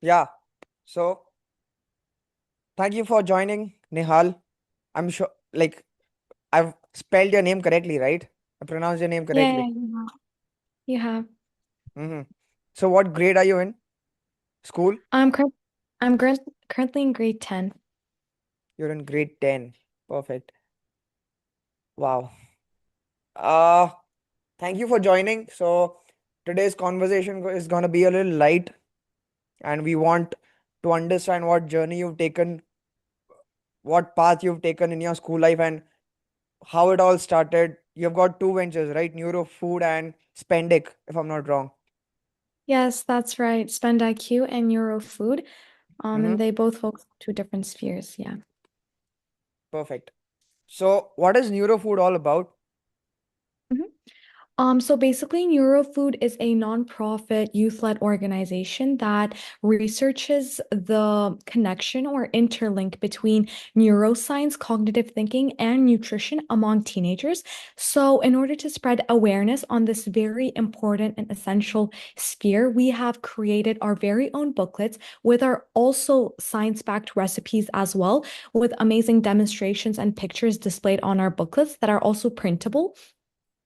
Yeah. So thank you for joining, Nihal. I'm sure, like, I've spelled your name correctly, right? I pronounced your name Yeah, yeah, correctly. you have. You have. Mm-hmm. So what grade are you in? School? I'm cur I'm currently in grade 10. You're in grade 10. Perfect. Wow. Uh, Thank you for joining. So today's conversation is going to be a little light, and we want to understand what journey you've taken, what path you've taken in your school life, and how it all started. You've got two ventures, right? Neurofood and SPENDIQ, if I'm not wrong. Yes, that's right. SPENDIQ and Neurofood. And Mm-hmm. they both focus on two different spheres. Yeah. Perfect. So, what is Neurofood all about? Mhm. So basically, Neurofood is a nonprofit youth-led organization that researches the connection or interlink between neuroscience, cognitive thinking, and nutrition among teenagers. So, in order to spread awareness on this very important and essential sphere, we have created our very own booklets with our also science-backed recipes as well, with amazing demonstrations and pictures displayed on our booklets that are also printable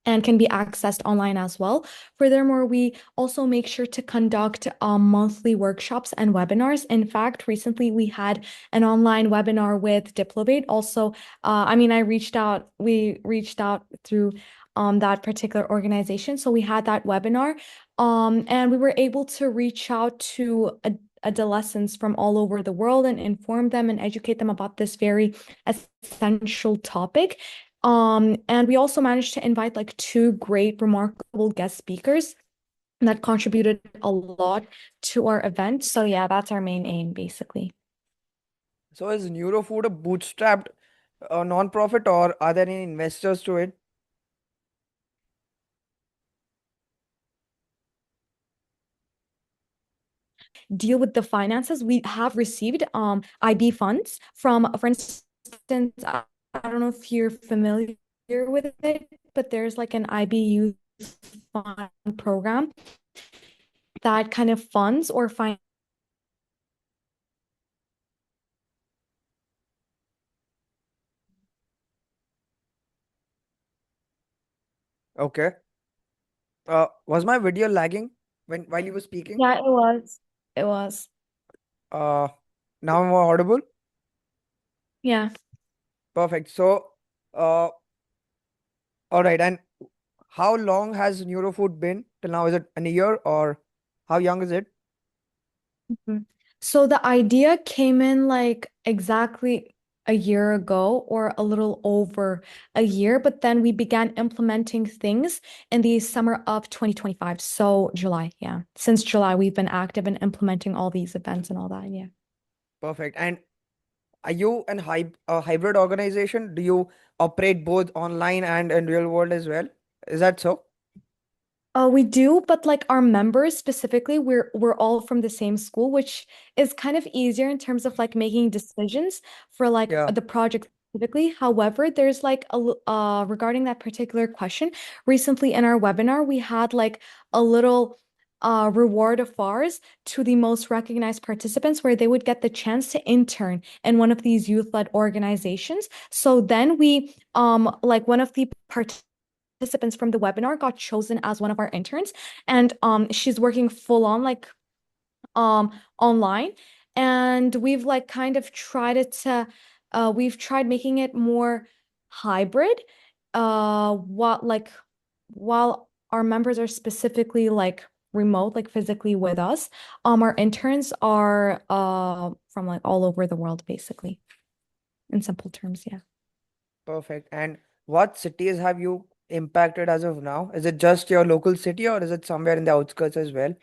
and can be accessed online as well. Furthermore, we also make sure to conduct monthly workshops and webinars. In fact, recently we had an online webinar with Diplobate. Also, we reached out through that particular organization. So we had that webinar, and we were able to reach out to adolescents from all over the world and inform them and educate them about this very essential topic. And we also managed to invite like two great, remarkable guest speakers that contributed a lot to our event. So yeah, that's our main aim, basically. So, is Neurofood a bootstrapped non-profit, or are there any investors to it? Deal with the finances. We have received IB funds from, for instance, I don't know if you're familiar with it, but there's like an IB youth fund program that kind of funds or finance. Okay. Was my video lagging while you were speaking? Yeah, it was. It was. Uh, Now I'm audible. Yeah. Perfect. So, uh, all right. And how long has Neurofood been till now? Is it an year, or how young is it? Mhm. So the idea came in like exactly a year ago or a little over a year, but then we began implementing things in the summer of 2025. So July, yeah. Since July, we've been active in implementing all these events and all that. Yeah. Perfect. And are you a hybrid organization? Do you operate both online and in real world as well? Is that so? We do, but like our members specifically, we're all from the same school, which is kind of easier in terms of like making decisions for like Yeah. the project specifically. However, there's like regarding that particular question, recently in our webinar, we had like a little reward of ours to the most recognized participants where they would get the chance to intern in one of these youth-led organizations. So then we like one of the participants from the webinar got chosen as one of our interns, and she's working full on like online, and we've like kind of tried it to we've tried making it more hybrid, while our members are specifically like remote, like physically with us, our interns are from like all over the world, basically, in simple terms. Yeah. Perfect. And what cities have you impacted as of now? Is it just your local city, or is it somewhere in the outskirts as well?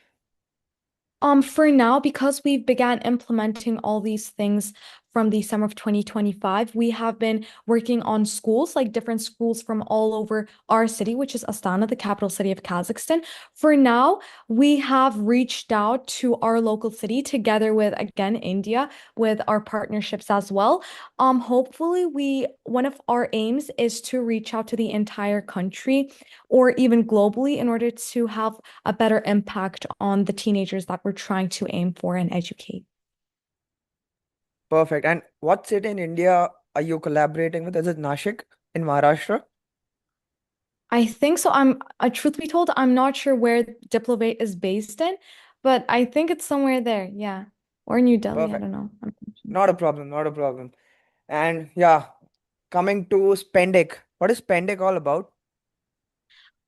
For now, because we've began implementing all these things from the summer of 2025, we have been working on schools, like different schools from all over our city, which is Astana, the capital city of Kazakhstan. For now, we have reached out to our local city together with, again, India, with our partnerships as well. Hopefully, one of our aims is to reach out to the entire country or even globally in order to have a better impact on the teenagers that we're trying to aim for and educate. Perfect. And what city in India are you collaborating with? Is it Nashik in Maharashtra? I think so. Truth be told, I'm not sure where Diplomate is based in, but I think it's somewhere there. Yeah. Or New Delhi. I Perfect. don't know. I'm not sure. Not a problem, not a problem. And yeah, coming to SPENDIQ. What is SPENDIQ all about?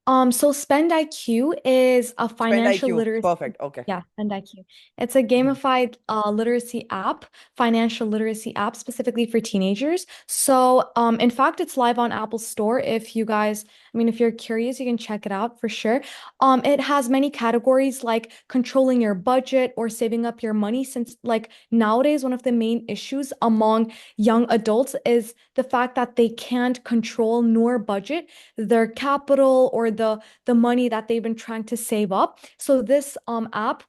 So SpendIQ is a Spend financial IQ. literacy, Perfect. Okay. yeah, SpendIQ. It's a Mhm. gamified literacy app, financial literacy app specifically for teenagers. So, in fact, it's live on Apple Store. If you guys, I mean, if you're curious, you can check it out for sure. It has many categories like controlling your budget or saving up your money, since like nowadays, one of the main issues among young adults is the fact that they can't control nor budget their capital or the money that they've been trying to save up. So this app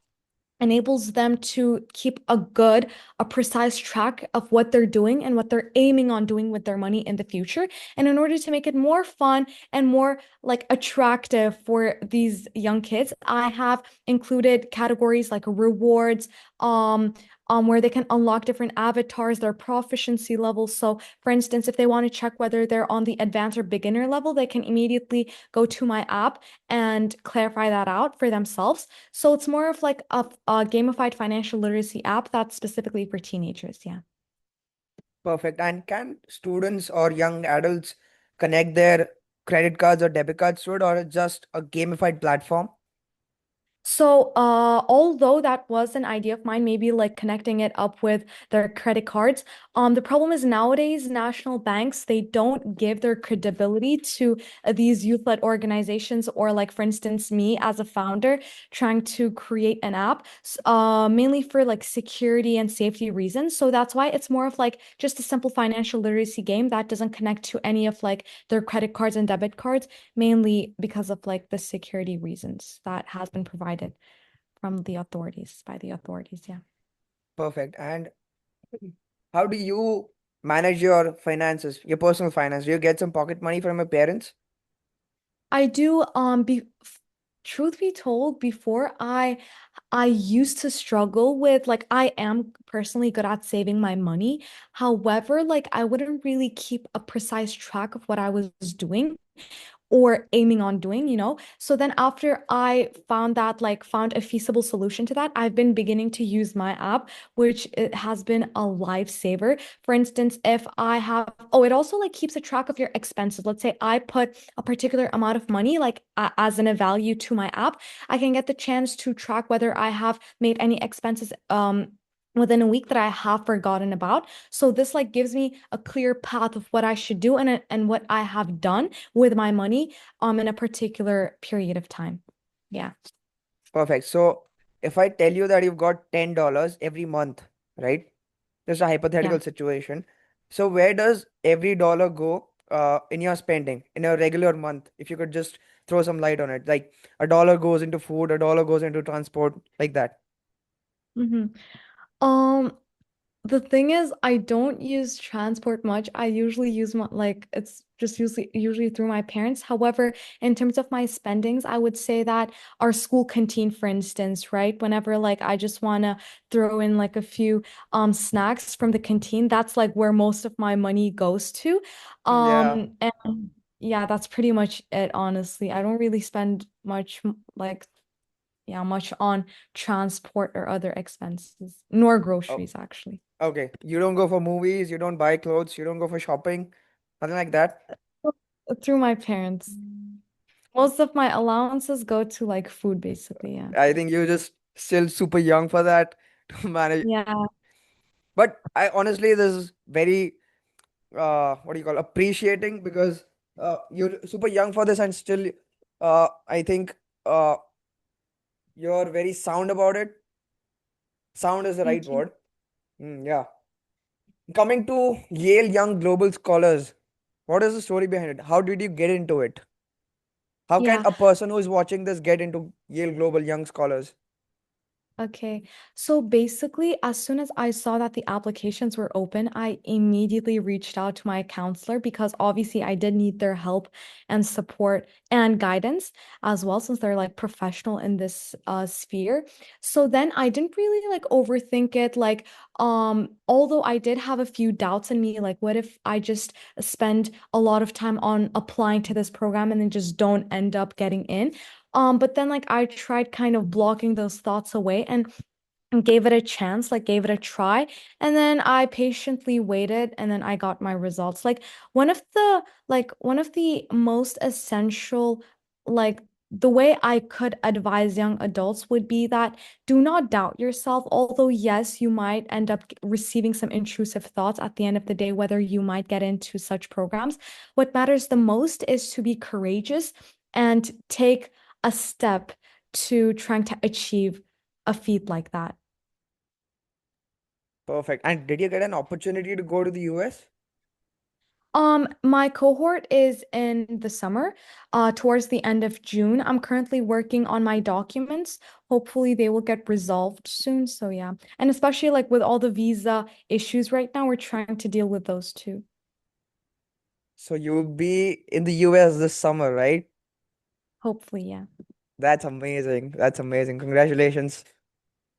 enables them to keep a precise track of what they're doing and what they're aiming on doing with their money in the future. And in order to make it more fun and more like attractive for these young kids, I have included categories like rewards, where they can unlock different avatars, their proficiency levels. So, for instance, if they want to check whether they're on the advanced or beginner level, they can immediately go to my app and clarify that out for themselves. So it's more of like a gamified financial literacy app that's specifically for teenagers. Yeah. Perfect. And can students or young adults connect their credit cards or debit cards to it, or it's just a gamified platform? So, although that was an idea of mine, maybe like connecting it up with their credit cards, the problem is nowadays national banks, they don't give their credibility to these youth-led organizations or like, for instance, me as a founder trying to create an app, mainly for like security and safety reasons. So that's why it's more of like just a simple financial literacy game that doesn't connect to any of like their credit cards and debit cards, mainly because of like the security reasons that has been provided from the authorities, by the authorities. Yeah. Perfect. And how do you manage your finances, your personal finance? Do you get some pocket money from your parents? I do truth be told, before I used to struggle with like I am personally good at saving my money. However, like I wouldn't really keep a precise track of what I was doing or aiming on doing, you know? So then after I found a feasible solution to that, I've been beginning to use my app, which it has been a lifesaver. For instance, if I have, oh, it also like keeps a track of your expenses. Let's say I put a particular amount of money, like as in a value to my app, I can get the chance to track whether I have made any expenses, within a week that I have forgotten about. So this like gives me a clear path of what I should do and what I have done with my money in a particular period of time. Yeah. Perfect. So if I tell you that you've got $10 every month, right? Just a Yeah. hypothetical situation. So where does every dollar go in your spending in a regular month? If you could just throw some light on it. Like a dollar goes into food, a dollar goes into transport, like that. hmm Um, The thing is, I don't use transport much. I usually use my like it's just usually through my parents. However, in terms of my spendings, I would say that our school canteen, for instance, right? Whenever like I just wanna throw in like a few snacks from the canteen, that's like where most of my money goes to. Yeah. And yeah, that's pretty much it, honestly. I don't really spend much like yeah, much on transport or other expenses, nor Oh, groceries actually. okay. You don't go for movies, you don't buy clothes, you don't go for shopping, nothing like that. Through my parents. Most of my allowances go to like food, basically. Yeah. I think you're just still super young for that to manage. Yeah. But I honestly, this is very what do you call appreciating because you're super young for this and still I think you're very sound about it. Sound is the right Thank you. word. Yeah. Coming to Yale Young Global Scholars, what is the story behind it? How did you get into it? How can Yeah. a person who is watching this get into Yale Global Young Scholars? Okay, so basically, as soon as I saw that the applications were open, I immediately reached out to my counselor because obviously I did need their help and support and guidance as well, since they're like professional in this sphere. So then I didn't really like overthink it. Like, although I did have a few doubts in me, like, what if I just spend a lot of time on applying to this program and then just don't end up getting in? But then like I tried kind of blocking those thoughts away and gave it a chance, like gave it a try. And then I patiently waited and then I got my results. Like one of the most essential, like the way I could advise young adults would be that do not doubt yourself. Although, yes, you might end up receiving some intrusive thoughts at the end of the day, whether you might get into such programs. What matters the most is to be courageous and take a step to trying to achieve a feat like that. Perfect. And did you get an opportunity to go to the US? My cohort is in the summer, towards the end of June. I'm currently working on my documents. Hopefully they will get resolved soon. So yeah. And especially like with all the visa issues right now, we're trying to deal with those too. So you will be in the US this summer, right? Hopefully, yeah. That's amazing. That's amazing. Congratulations.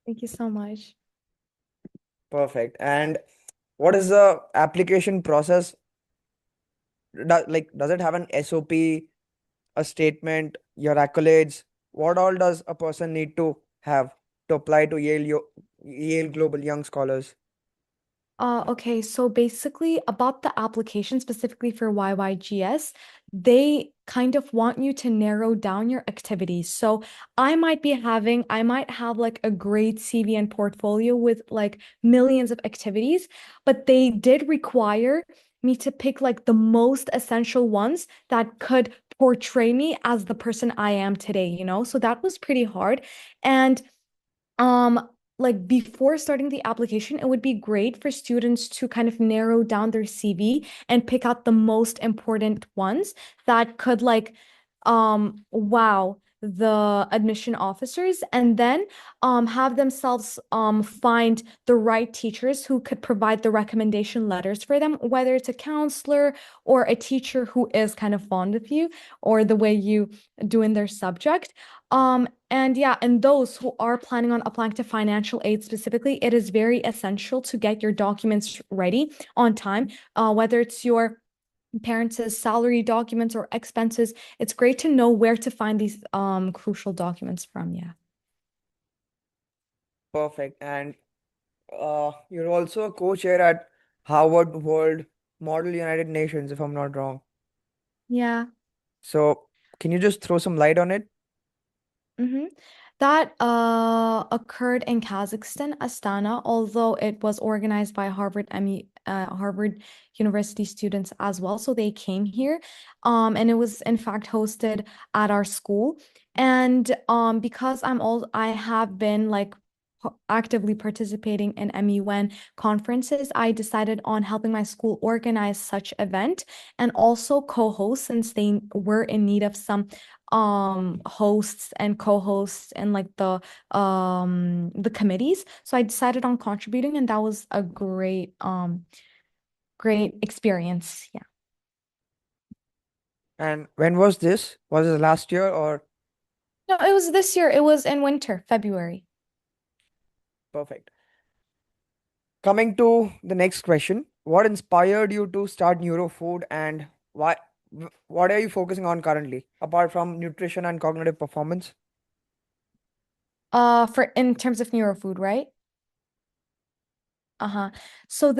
Thank you so much. Perfect. And what is the application process? Does it have an SOP, a statement, your accolades? What all does a person need to have to apply to Yale Global Young Scholars? Okay, so basically about the application specifically for YYGS, they kind of want you to narrow down your activities. So I might have like a great CV and portfolio with like millions of activities, but they did require me to pick like the most essential ones that could portray me as the person I am today, you know? So that was pretty hard. And like before starting the application, it would be great for students to kind of narrow down their CV and pick out the most important ones that could like wow the admission officers and then have themselves find the right teachers who could provide the recommendation letters for them, whether it's a counselor or a teacher who is kind of fond of you or the way you do in their subject. And yeah, and those who are planning on applying to financial aid specifically, it is very essential to get your documents ready on time, whether it's your parents' salary documents or expenses. It's great to know where to find these crucial documents from. Yeah. Perfect. And you're also a co-chair at Harvard World Model United Nations, if I'm not wrong. Yeah. So can you just throw some light on it? Mm-hmm. That occurred in Kazakhstan, Astana, although it was organized by Harvard University students as well. So they came here. And it was in fact hosted at our school. And because I have been like actively participating in MUN conferences, I decided on helping my school organize such event and also co-host since they were in need of some hosts and co-hosts and like the committees. So I decided on contributing and that was a great experience. Yeah. And when was this? Was it last year or No, it was this year. It was in winter, February. perfect? Coming to the next question, what inspired you to start Neurofood and why? What are you focusing on currently, apart from nutrition and cognitive performance? For in terms of neurofood, right? Uh-huh. So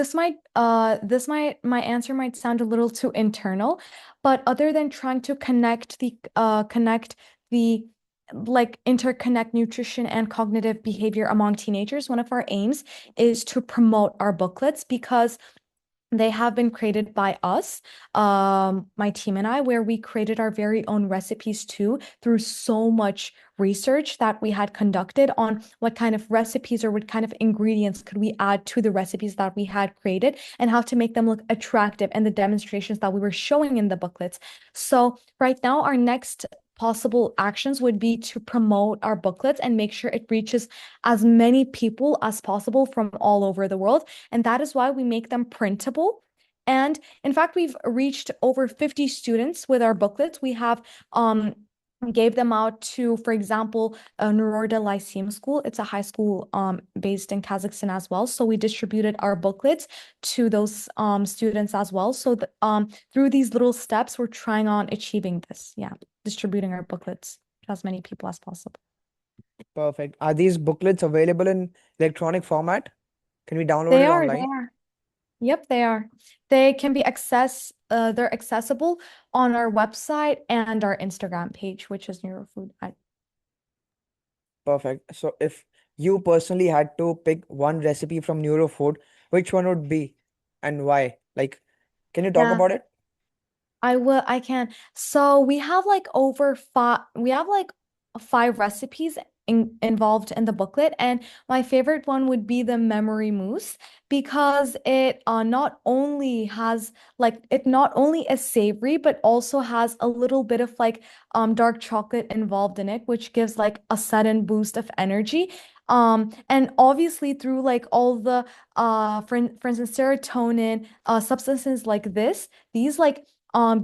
my answer might sound a little too internal, but other than trying to connect the like interconnect nutrition and cognitive behavior among teenagers, one of our aims is to promote our booklets because They have been created by us, my team and I, where we created our very own recipes too, through so much research that we had conducted on what kind of recipes or what kind of ingredients could we add to the recipes that we had created and how to make them look attractive and the demonstrations that we were showing in the booklets. So right now, our next possible actions would be to promote our booklets and make sure it reaches as many people as possible from all over the world. And that is why we make them printable. And in fact, we've reached over 50 students with our booklets. We have gave them out to, for example, a Neurofood Lyceum school. It's a high school based in Kazakhstan as well. So we distributed our booklets to those students as well. So through these little steps, we're trying on achieving this. Yeah, distributing our booklets to as many people as possible. Perfect. Are these booklets available in electronic format? Can we download They it are, they online? are. Yep, they are. They can be they're accessible on our website and our Instagram page, which is Neurofood. Perfect. So if you personally had to pick one recipe from Neurofood, which one would be and why? Like, can you talk Yeah. about it? I can. So we have like five recipes involved in the booklet. And my favorite one would be the memory mousse because it not only is savory, but also has a little bit of like dark chocolate involved in it, which gives like a sudden boost of energy. And obviously through like all the for instance, serotonin, substances like these like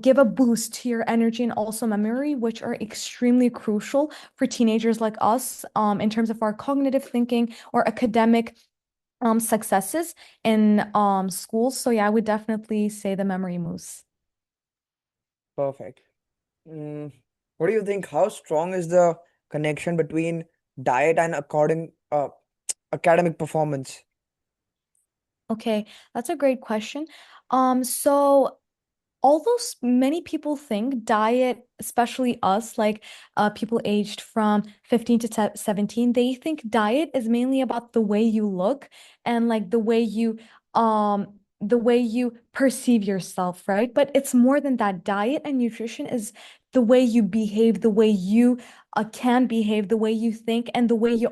give a boost to your energy and also memory, which are extremely crucial for teenagers like us, in terms of our cognitive thinking or academic successes in schools. So yeah, I would definitely say the memory mousse. Perfect. Mm, what do you think? How strong is the connection between diet and academic performance? Okay, that's a great question. So although many people think diet, especially us, like people aged from 15 to 17, they think diet is mainly about the way you look and like the way you perceive yourself, right? But it's more than that. Diet and nutrition is the way you behave, the way you can behave, the way you think, and the way you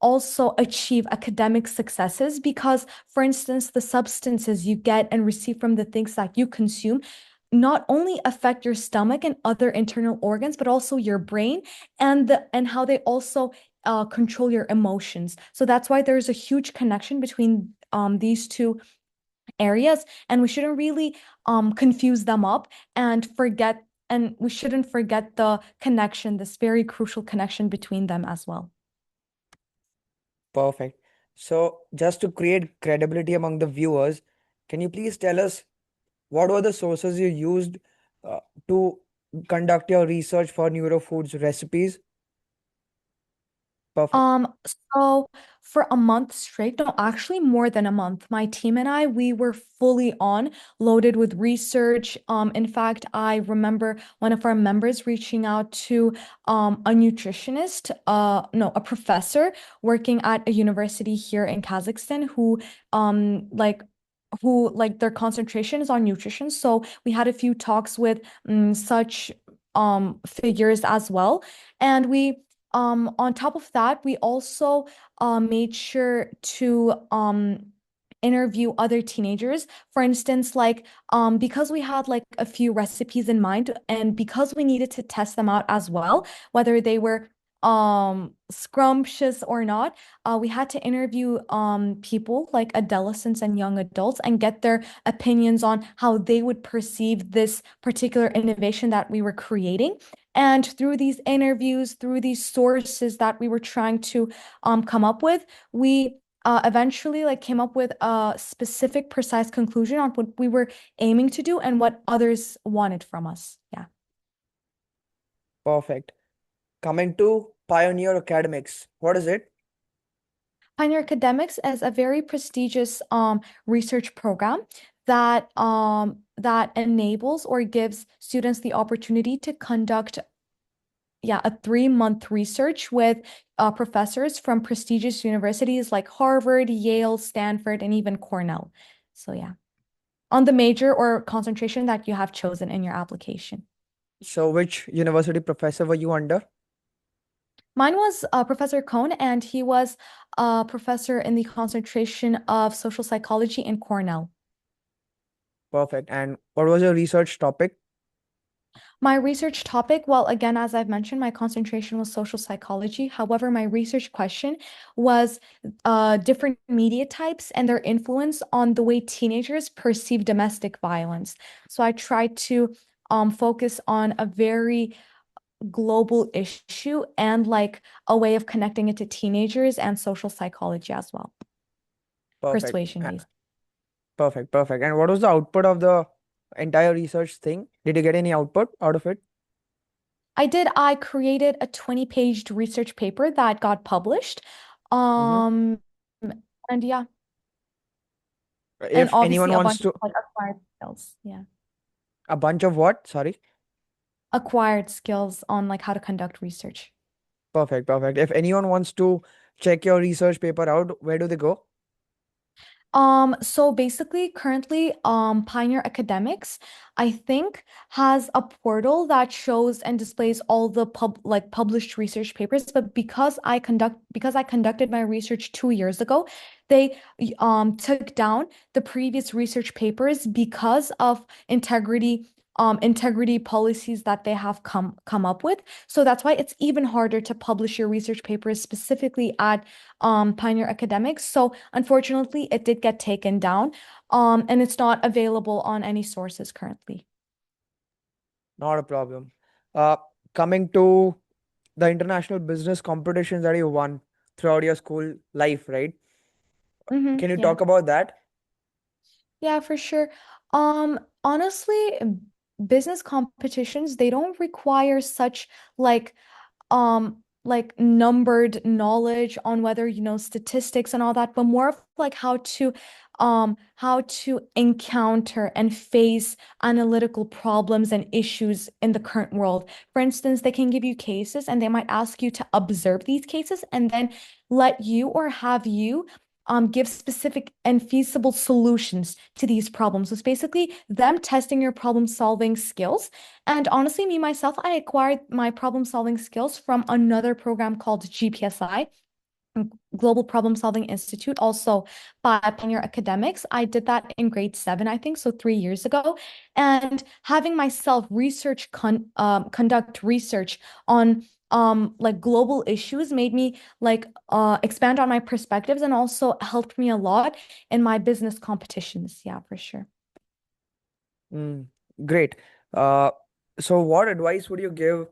also achieve academic successes because, for instance, the substances you get and receive from the things that you consume not only affect your stomach and other internal organs, but also your brain and how they also control your emotions. So that's why there's a huge connection between these two areas, and we shouldn't really confuse them up and we shouldn't forget the connection, this very crucial connection between them as well. Perfect. So just to create credibility among the viewers, can you please tell us what were the sources you used to conduct your research for Neurofood's recipes? Perfect. Um, so for a month straight, no, actually more than a month, my team and I, we were fully on, loaded with research. In fact, I remember one of our members reaching out to a nutritionist, no, a professor working at a university here in Kazakhstan who like their concentration is on nutrition. So we had a few talks with such figures as well. And on top of that, we also made sure to interview other teenagers. For instance, because we had like a few recipes in mind and because we needed to test them out as well, whether they were scrumptious or not, we had to interview people like adolescents and young adults and get their opinions on how they would perceive this particular innovation that we were creating. And through these interviews, through these sources that we were trying to come up with, we eventually like came up with a specific, precise conclusion on what we were aiming to do and what others wanted from us. Yeah. Perfect. Coming to Pioneer Academics, what is it? Pioneer Academics is a very prestigious research program that enables or gives students the opportunity to conduct yeah, a 3-month research with professors from prestigious universities like Harvard, Yale, Stanford, and even Cornell. So yeah, on the major or concentration that you have chosen in your application. So, which university professor were you under? Mine was Professor Cohn, and he was a professor in the concentration of social psychology in Cornell. Perfect. And what was your research topic? My research topic, well, again, as I've mentioned, my concentration was social psychology. However, my research question was different media types and their influence on the way teenagers perceive domestic violence. So I tried to focus on a very global issue and like a way of connecting it to teenagers and social psychology as well. Perfect. Persuasion based. Perfect. Perfect. And what was the output of the entire research thing? Did you get any output out of it? I did. I created a 20-page research paper that got published. Mm-hmm. Um, and yeah, and If obviously anyone a wants bunch of to, like acquired skills. Yeah. a bunch of what? Sorry. Acquired skills on like how to conduct research. Perfect. Perfect. If anyone wants to check your research paper out, where do they go? So basically currently, Pioneer Academics, I think, has a portal that shows and displays all the published research papers. But because I conducted my research 2 years ago, they took down the previous research papers because of integrity policies that they have come up with. So that's why it's even harder to publish your research papers specifically at Pioneer Academics. So unfortunately, it did get taken down, and it's not available on any sources currently. Not a problem. Uh, Coming to the international business competitions that you won throughout your school life, right? Can you Yeah. talk about that? Yeah, for sure. Honestly, business competitions, they don't require such like like numbered knowledge on whether you know statistics and all that, but more of like how to encounter and face analytical problems and issues in the current world. For instance, they can give you cases and they might ask you to observe these cases and then let you or have you give specific and feasible solutions to these problems. So it's basically them testing your problem solving skills. And honestly, me myself, I acquired my problem solving skills from another program called GPSI, Global Problem Solving Institute, also by Pioneer Academics. I did that in grade 7, I think, so 3 years ago. And having myself conduct research on like global issues made me like expand on my perspectives and also helped me a lot in my business competitions. Yeah, for sure. Mm, great. Uh, so what advice would you give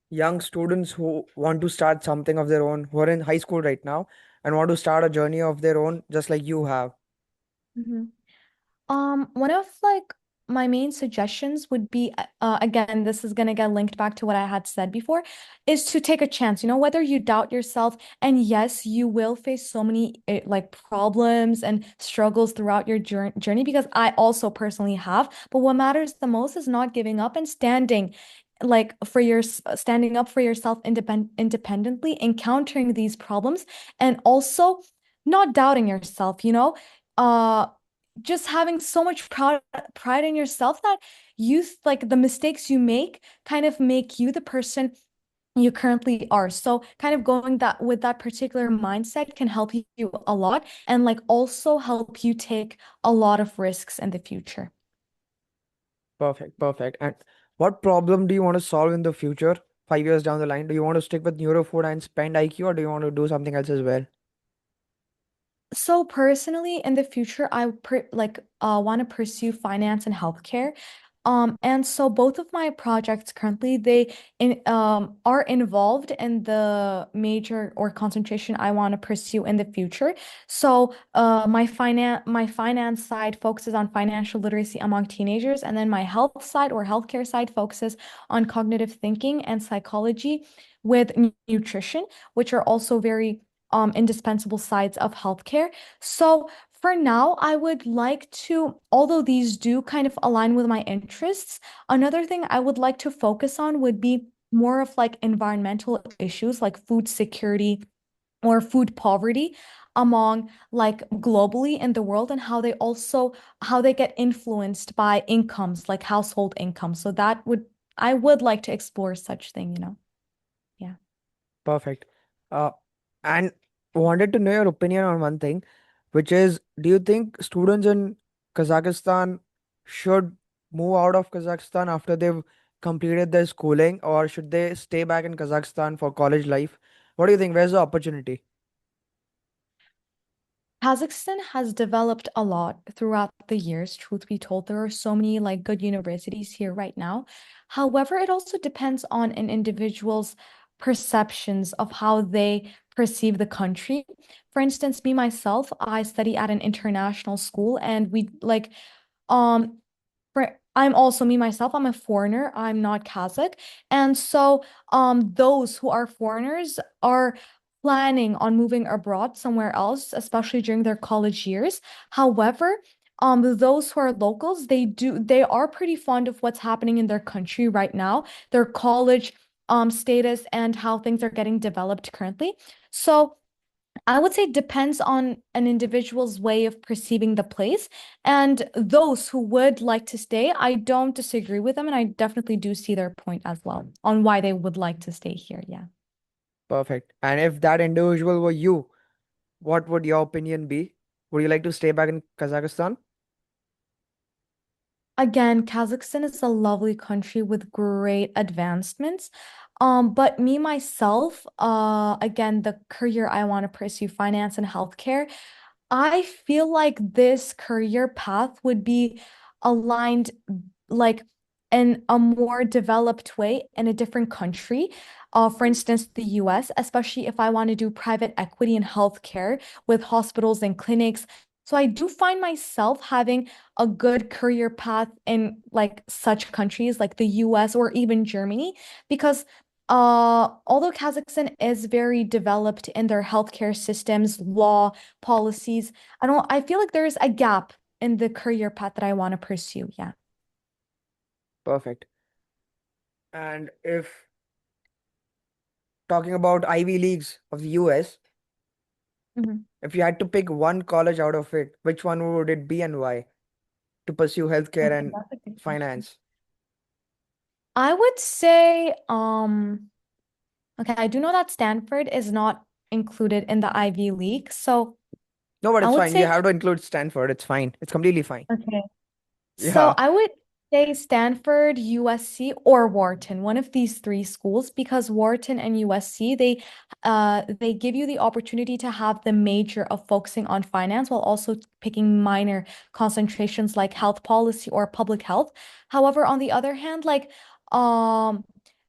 young students who want to start something of their own, who are in high school right now and want to start a journey of their own, just like you have? Mhm. One of like my main suggestions would be, again, this is gonna get linked back to what I had said before, is to take a chance. You know, whether you doubt yourself, and yes, you will face so many like problems and struggles throughout your journey, because I also personally have. But what matters the most is not giving up and standing up for yourself independently, encountering these problems, and also not doubting yourself, you know. Uh, just having so much pride in yourself that like the mistakes you make kind of make you the person you currently are. So kind of going that with that particular mindset can help you a lot and like also help you take a lot of risks in the future. Perfect, perfect. And what problem do you want to solve in the future, 5 years down the line? Do you want to stick with Neurofood and spend IQ, or do you want to do something else as well? So personally, in the future, I want to pursue finance and healthcare. And so both of my projects currently are involved in the major or concentration I want to pursue in the future. So my finance side focuses on financial literacy among teenagers, and then my health side or healthcare side focuses on cognitive thinking and psychology with nutrition, which are also very indispensable sides of healthcare. So for now, I would like to, although these do kind of align with my interests, another thing I would like to focus on would be more of like environmental issues like food security or food poverty among like globally in the world, and how they get influenced by incomes like household incomes. So that would I would like to explore such thing, you know. Yeah. Perfect. Uh, and wanted to know your opinion on one thing, which is, do you think students in Kazakhstan should move out of Kazakhstan after they've completed their schooling, or should they stay back in Kazakhstan for college life? What do you think? Where's the opportunity? Kazakhstan has developed a lot throughout the years. Truth be told, there are so many like good universities here right now. However, it also depends on an individual's perceptions of how they perceive the country. For instance, me myself, I study at an international school, and we like um I'm also me myself, I'm a foreigner. I'm not Kazakh. And so those who are foreigners are planning on moving abroad somewhere else, especially during their college years. However, those who are locals, they are pretty fond of what's happening in their country right now, their college status and how things are getting developed currently. So I would say it depends on an individual's way of perceiving the place. And those who would like to stay, I don't disagree with them. And I definitely do see their point as well on why they would like to stay here. Yeah. Perfect. And if that individual were you, what would your opinion be? Would you like to stay back in Kazakhstan? Again, Kazakhstan is a lovely country with great advancements. But me myself, again, the career I want to pursue, finance and healthcare, I feel like this career path would be aligned like in a more developed way in a different country. For instance, the US, especially if I want to do private equity in healthcare with hospitals and clinics. So I do find myself having a good career path in like such countries like the US or even Germany because although Kazakhstan is very developed in their healthcare systems, law, policies, I feel like there's a gap in the career path that I want to pursue. Yeah. Perfect. And if talking about Ivy Leagues of the US, Mhm. if you had to pick one college out of it, which one would it be and why to pursue healthcare Okay, and that's a good question. finance? I would say, okay, I do know that Stanford is not included in the Ivy League. So No, but I it's would fine. You say, have to include Stanford. It's fine. It's completely fine. okay. So Yeah, I would say Stanford, USC, or Wharton, one of these three schools, because Wharton and USC, they give you the opportunity to have the major of focusing on finance while also picking minor concentrations like health policy or public health. However, on the other hand, like um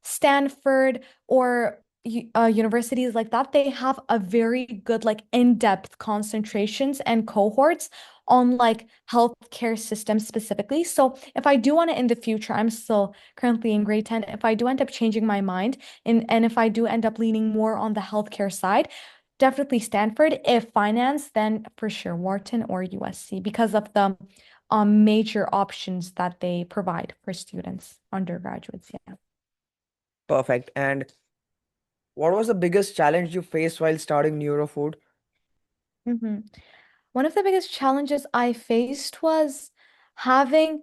Stanford or universities like that, they have a very good like in-depth concentrations and cohorts on like healthcare systems specifically. So if I do want to in the future, I'm still currently in grade 10. If I do end up changing my mind and if I do end up leaning more on the healthcare side, definitely Stanford. If finance, then for sure Wharton or USC because of the major options that they provide for students, undergraduates. Yeah. perfect. And what was the biggest challenge you faced while starting Neurofood? Mhm. One of the biggest challenges I faced was having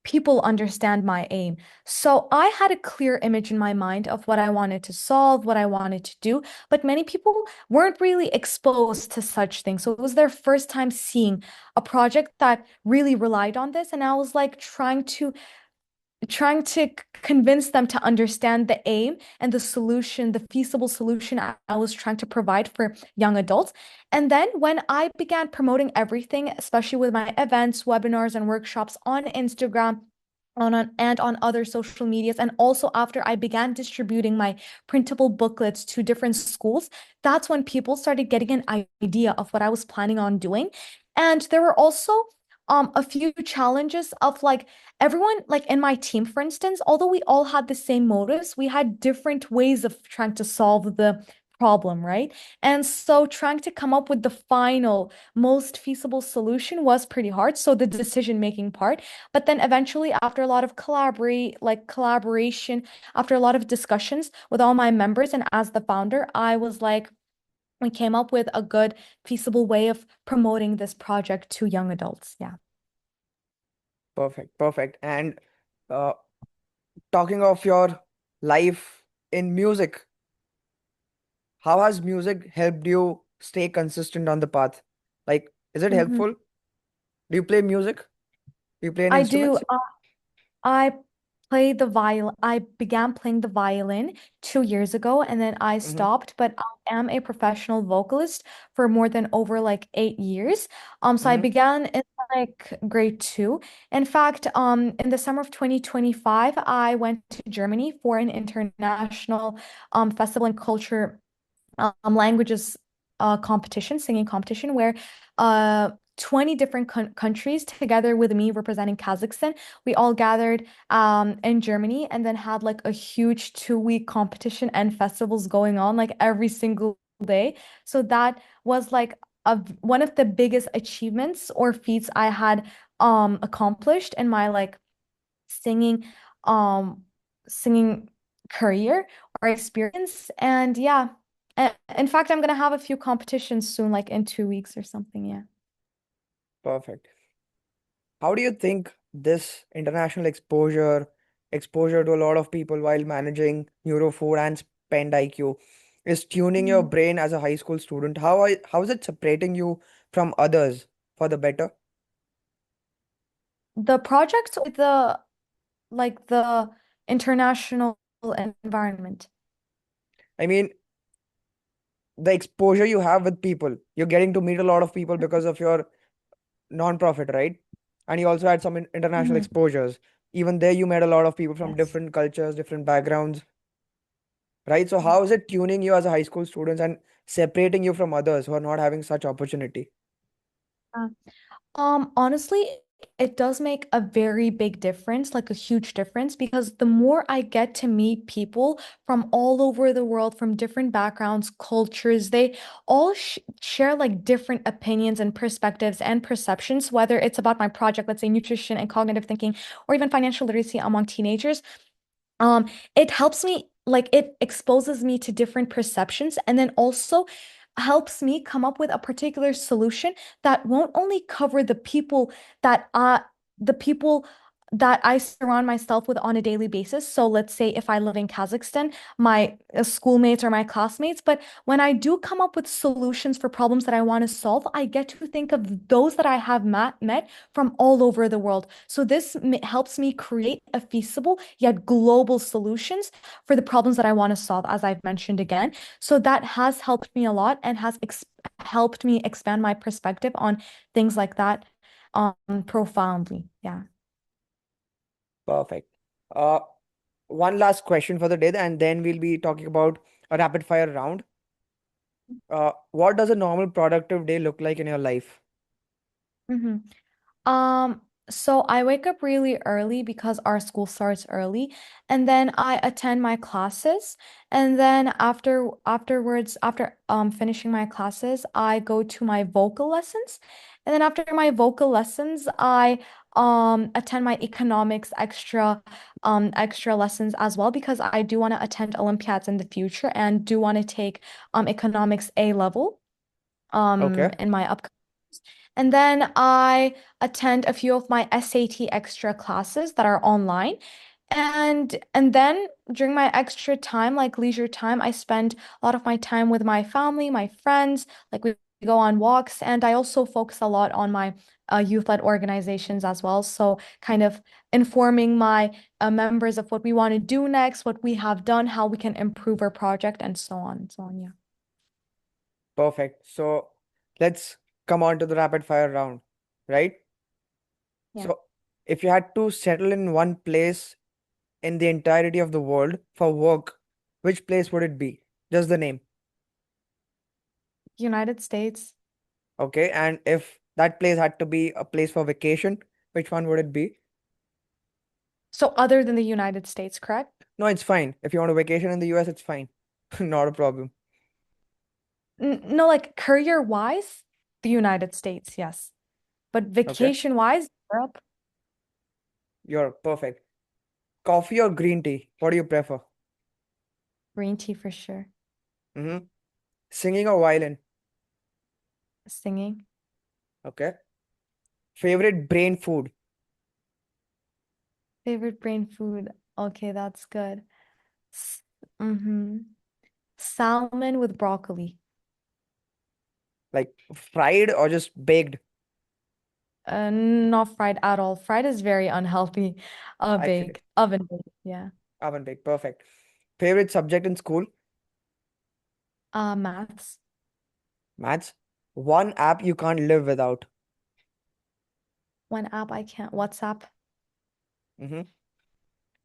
people understand my aim. So I had a clear image in my mind of what I wanted to solve, what I wanted to do, but many people weren't really exposed to such things. So it was their first time seeing a project that really relied on this. And I was like trying to convince them to understand the aim and the solution, the feasible solution I was trying to provide for young adults. And then when I began promoting everything, especially with my events, webinars, and workshops on Instagram, and on other social medias, and also after I began distributing my printable booklets to different schools, that's when people started getting an idea of what I was planning on doing. And there were also a few challenges of like everyone like in my team, for instance, although we all had the same motives, we had different ways of trying to solve the problem, right? And so trying to come up with the final, most feasible solution was pretty hard. So the decision-making part, but then eventually after a lot of collaboration, after a lot of discussions with all my members and as the founder, I was like, we came up with a good, feasible way of promoting this project to young adults. Yeah. Perfect, perfect. And uh, talking of your life in music, how has music helped you stay consistent on the path? Like, is it Mhm. helpful? Do you play music? Do you play any I do. instruments? I play the violin. I began playing the violin 2 years ago and then I Mm-hmm. stopped, but I am a professional vocalist for more than over like 8 years. So I Mm-hmm. began in like grade two. In fact, in the summer of 2025, I went to Germany for an international festival and culture languages competition, singing competition, where 20 different countries, together with me representing Kazakhstan, we all gathered in Germany and then had like a huge 2 week competition and festivals going on like every single day. So that was like one of the biggest achievements or feats I had accomplished in my like singing um singing career or experience. And yeah, in fact, I'm gonna have a few competitions soon, like in 2 weeks or something. Yeah. Perfect. How do you think this international exposure to a lot of people while managing Neurofood and SPENDIQ is tuning your Mhm. brain as a high school student? How is it separating you from others for the better? The projects with the like the international environment. I mean, the exposure you have with people, you're getting to meet a lot of people because of your non-profit, right? And you also had some international Mhm. exposures. Even there, you met a lot of people from Yes. different cultures, different backgrounds, right? So Mhm. how is it tuning you as a high school student and separating you from others who are not having such opportunity? Uh, Honestly, it does make a very big difference, like a huge difference, because the more I get to meet people from all over the world, from different backgrounds, cultures, they all sh share like different opinions and perspectives and perceptions, whether it's about my project, let's say nutrition and cognitive thinking, or even financial literacy among teenagers. Um, it helps me, like it exposes me to different perceptions and then also helps me come up with a particular solution that won't only cover that the people that I surround myself with on a daily basis. So let's say if I live in Kazakhstan, my schoolmates or my classmates, but when I do come up with solutions for problems that I want to solve, I get to think of those that I have met from all over the world. So this helps me create a feasible yet global solutions for the problems that I want to solve, as I've mentioned again. So that has helped me a lot and has ex helped me expand my perspective on things like that profoundly. Yeah. Perfect. Uh, One last question for the day, and then we'll be talking about a rapid fire round. What does a normal productive day look like in your life? hmm Um, so I wake up really early because our school starts early, and then I attend my classes, and then afterwards, after finishing my classes, I go to my vocal lessons, and then after my vocal lessons, I attend my economics extra lessons as well because I do want to attend Olympiads in the future and do want to take economics A level Okay. in my upcoming. And then I attend a few of my SAT extra classes that are online. And then during my extra time, like leisure time, I spend a lot of my time with my family, my friends, like we go on walks, and I also focus a lot on my youth-led organizations as well. So kind of informing my members of what we want to do next, what we have done, how we can improve our project, and so on and so on. Yeah. Perfect. So let's come on to the rapid fire round, right? Yeah. So if you had to settle in one place in the entirety of the world for work, which place would it be? Just the name. United States. Okay. And if that place had to be a place for vacation, which one would it be? So other than the United States, correct? No, it's fine. If you want a vacation in the US, it's fine. Not a problem. N no, like career wise, the United States, yes. But Okay, vacation wise, Europe, you're perfect. Coffee or green tea? What do you prefer? green tea for sure. Mm-hmm. Singing or violin? Singing. Okay. Favorite brain food? Favorite brain food. Okay, that's good. S mm-hmm. Salmon with broccoli. Like fried or just baked? Not fried at all. Fried is very unhealthy. Actually, Baked, oven baked, yeah. oven baked. Perfect. Favorite subject in school? Maths. Maths. One app you can't live without. One app I can't. WhatsApp. Mm-hmm.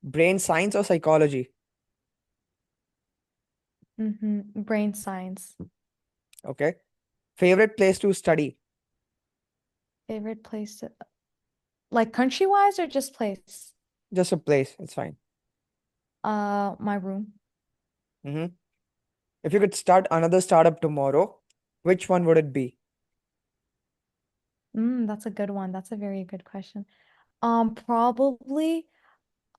Brain science or psychology? Brain science. Okay. Favorite place to study? Favorite place to, like country-wise or just place? Just a place. It's fine. My room. Mm-hmm. If you could start another startup tomorrow, which one would it be? That's a good one. That's a very good question. Probably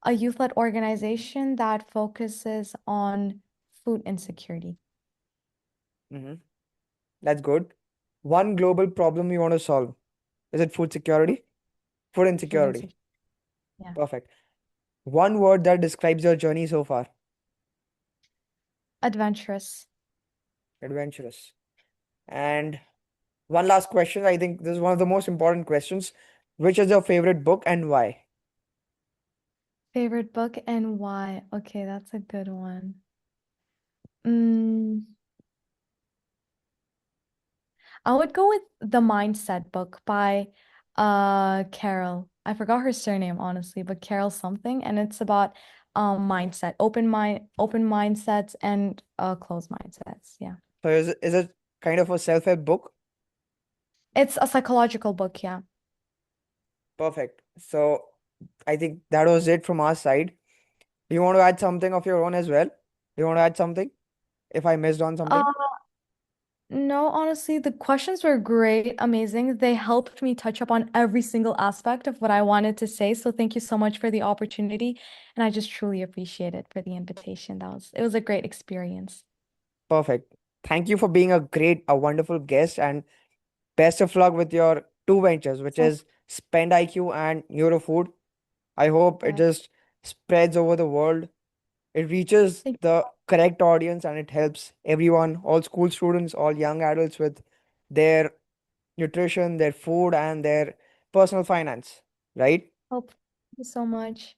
a youth-led organization that focuses on food insecurity. Mm-hmm. That's good. One global problem you want to solve. Is it food Food, security? Food food insecurity. insecurity. Yeah. Perfect. One word that describes your journey so far. Adventurous. Adventurous. And one last question. I think this is one of the most important questions. Which is your favorite book and why? Favorite book and why? Okay, that's a good one. Mm, I would go with The Mindset book by Carol. I forgot her surname honestly, but Carol something, and it's about mindset, open mindsets and closed mindsets. Yeah. So is it kind of a self-help book? It's a psychological book, yeah. Perfect. So I think that was it from our side. You want to add something of your own as well? You want to add something? If I missed on Uh, something? no, honestly, the questions were great, amazing. They helped me touch up on every single aspect of what I wanted to say. So thank you so much for the opportunity. And I just truly appreciate it for the invitation. It was a great experience. Perfect. Thank you for being a wonderful guest, and best of luck with your two ventures, which So, is SPENDIQ and Neurofood. I hope it right. just spreads over the world. It reaches Thank the correct audience and it helps everyone, all school students, all young adults with their nutrition, their food, and their personal finance, right? Thank you so much.